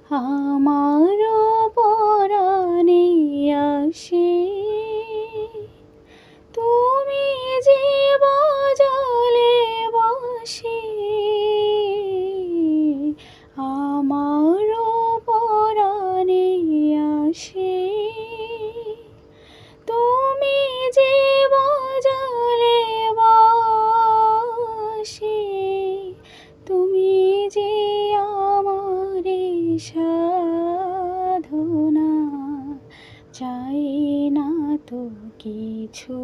আমারও পরাণে আসে তুমি যে বাজালে বাঁশি, আমারও পরাণে আসে তুমি যে বাজালে বাঁশি, তুমি যে আমারে সাধনা, চাই না তো কিছু